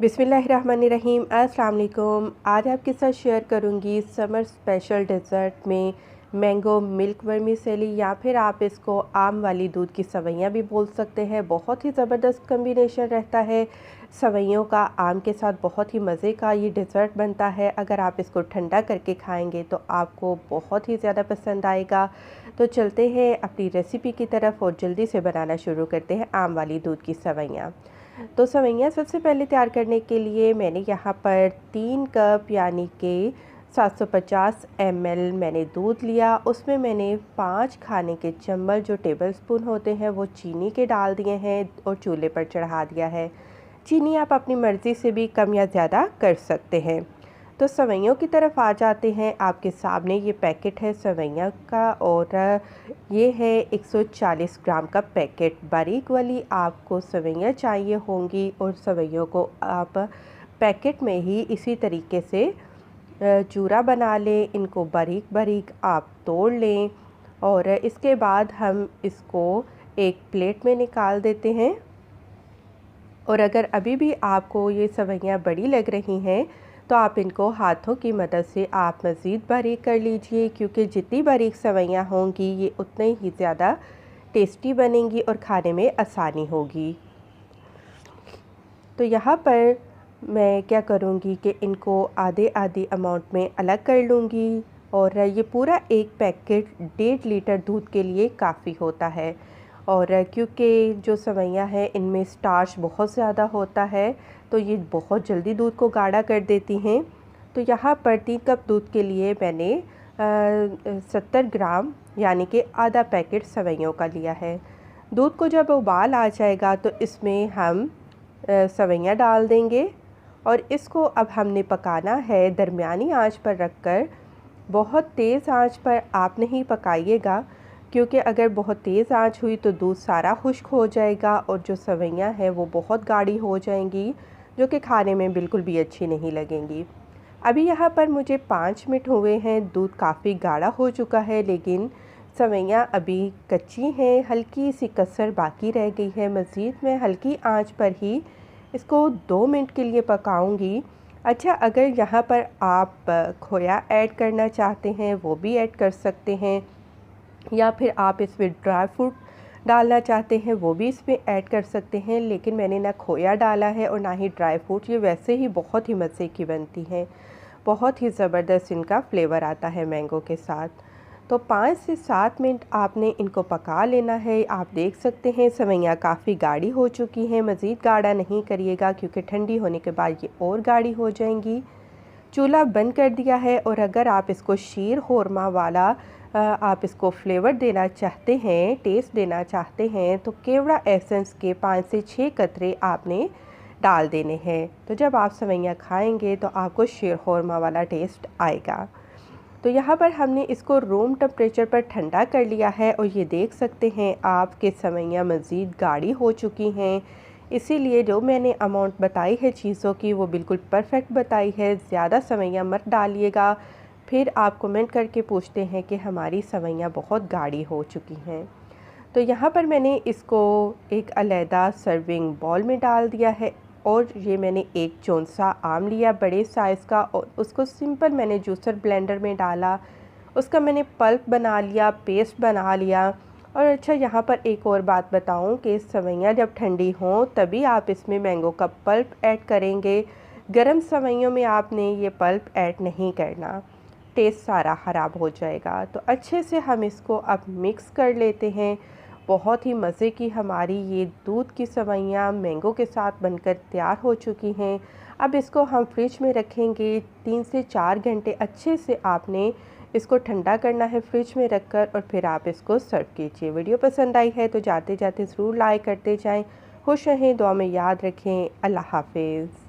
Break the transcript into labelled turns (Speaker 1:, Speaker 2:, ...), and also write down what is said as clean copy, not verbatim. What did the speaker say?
Speaker 1: बिस्मिल्लाहिर्रहमानिर्रहीम। अस्सलाम वालेकुम। आज आपके साथ शेयर करूंगी समर स्पेशल डेज़र्ट में मैंगो मिल्क वर्मीसेली, या फिर आप इसको आम वाली दूध की सवैयाँ भी बोल सकते हैं। बहुत ही ज़बरदस्त कम्बिनेशन रहता है सवैयों का आम के साथ। बहुत ही मज़े का ये डेज़र्ट बनता है। अगर आप इसको ठंडा करके खाएंगे तो आपको बहुत ही ज़्यादा पसंद आएगा। तो चलते हैं अपनी रेसिपी की तरफ और जल्दी से बनाना शुरू करते हैं आम वाली दूध की सवैयाँ। तो सवैयाँ सबसे पहले तैयार करने के लिए मैंने यहाँ पर 3 कप यानी कि 750 ml मैंने दूध लिया। उसमें मैंने 5 खाने के चम्मच जो टेबल स्पून होते हैं वो चीनी के डाल दिए हैं और चूल्हे पर चढ़ा दिया है। चीनी आप अपनी मर्ज़ी से भी कम या ज़्यादा कर सकते हैं। तो सवैयों की तरफ आ जाते हैं। आपके सामने ये पैकेट है सवैयाँ का, और ये है 140 ग्राम का पैकेट। बारीक वाली आपको सवैयाँ चाहिए होंगी, और सवैयों को आप पैकेट में ही इसी तरीके से चूरा बना लें। इनको बारीक बारीक आप तोड़ लें, और इसके बाद हम इसको एक प्लेट में निकाल देते हैं। और अगर अभी भी आपको ये सवैयाँ बड़ी लग रही हैं तो आप इनको हाथों की मदद से आप मज़ीद बारीक कर लीजिए, क्योंकि जितनी बारीक सवैयाँ होंगी ये उतनी ही ज़्यादा टेस्टी बनेंगी और खाने में आसानी होगी। तो यहाँ पर मैं क्या करूँगी कि इनको आधे आधे अमाउंट में अलग कर लूँगी, और ये पूरा एक पैकेट 1.5 लीटर दूध के लिए काफ़ी होता है। और क्योंकि जो सवैयाँ हैं इनमें स्टार्च बहुत ज़्यादा होता है, तो ये बहुत जल्दी दूध को गाढ़ा कर देती हैं। तो यहाँ पर 3 कप दूध के लिए मैंने 70 ग्राम यानी कि आधा पैकेट सवैयों का लिया है। दूध को जब उबाल आ जाएगा तो इसमें हम सवैयाँ डाल देंगे, और इसको अब हमने पकाना है दरमियानी आंच पर रखकर। बहुत तेज़ आंच पर आप नहीं पकाइएगा, क्योंकि अगर बहुत तेज़ आंच हुई तो दूध सारा खुश्क हो जाएगा और जो सवैयाँ हैं वो बहुत गाढ़ी हो जाएंगी, जो कि खाने में बिल्कुल भी अच्छी नहीं लगेंगी। अभी यहाँ पर मुझे 5 मिनट हुए हैं। दूध काफ़ी गाढ़ा हो चुका है, लेकिन सवैयाँ अभी कच्ची हैं, हल्की सी कसर बाकी रह गई है। मज़ीद मैं हल्की आंच पर ही इसको 2 मिनट के लिए पकाऊंगी। अच्छा, अगर यहाँ पर आप खोया ऐड करना चाहते हैं वो भी ऐड कर सकते हैं, या फिर आप इसमें ड्राई फ्रूट डालना चाहते हैं वो भी इसमें ऐड कर सकते हैं। लेकिन मैंने ना खोया डाला है और ना ही ड्राई फ्रूट। ये वैसे ही बहुत ही मज़े की बनती हैं, बहुत ही ज़बरदस्त इनका फ्लेवर आता है मैंगो के साथ। तो 5 से 7 मिनट आपने इनको पका लेना है। आप देख सकते हैं सवैयाँ काफ़ी गाढ़ी हो चुकी हैं। मज़ीद गाढ़ा नहीं करिएगा, क्योंकि ठंडी होने के बाद ये और गाढ़ी हो जाएंगी। चूल्हा बंद कर दिया है, और अगर आप इसको शीर खोरमा वाला आप इसको फ्लेवर देना चाहते हैं, टेस्ट देना चाहते हैं, तो केवड़ा एसेंस के 5 से 6 कतरे आपने डाल देने हैं। तो जब आप सवैयाँ खाएंगे तो आपको शीर खोरमा वाला टेस्ट आएगा। तो यहाँ पर हमने इसको रूम टेम्परेचर पर ठंडा कर लिया है, और ये देख सकते हैं आपके सवैयाँ मज़ीद गाढ़ी हो चुकी हैं। इसीलिए जो मैंने अमाउंट बताई है चीज़ों की वो बिल्कुल परफेक्ट बताई है। ज़्यादा सवैयाँ मत डालिएगा, फिर आप कमेंट करके पूछते हैं कि हमारी सवैयाँ बहुत गाढ़ी हो चुकी हैं। तो यहाँ पर मैंने इसको एक अलहदा सर्विंग बॉल में डाल दिया है, और ये मैंने एक चौंसा आम लिया बड़े साइज़ का, और उसको सिंपल मैंने जूसर ब्लेंडर में डाला। उसका मैंने पल्प बना लिया, पेस्ट बना लिया। और अच्छा, यहाँ पर एक और बात बताऊँ कि सवैयाँ जब ठंडी हों तभी आप इसमें मैंगो का पल्प ऐड करेंगे। गरम सवैयों में आपने ये पल्प ऐड नहीं करना, टेस्ट सारा ख़राब हो जाएगा। तो अच्छे से हम इसको अब मिक्स कर लेते हैं। बहुत ही मज़े की हमारी ये दूध की सवैयाँ मैंगो के साथ बनकर तैयार हो चुकी हैं। अब इसको हम फ्रिज में रखेंगे 3 से 4 घंटे। अच्छे से आपने इसको ठंडा करना है फ्रिज में रखकर, और फिर आप इसको सर्व कीजिए। वीडियो पसंद आई है तो जाते जाते ज़रूर लाइक करते जाएं। खुश रहें, दुआ में याद रखें। अल्लाह हाफिज़।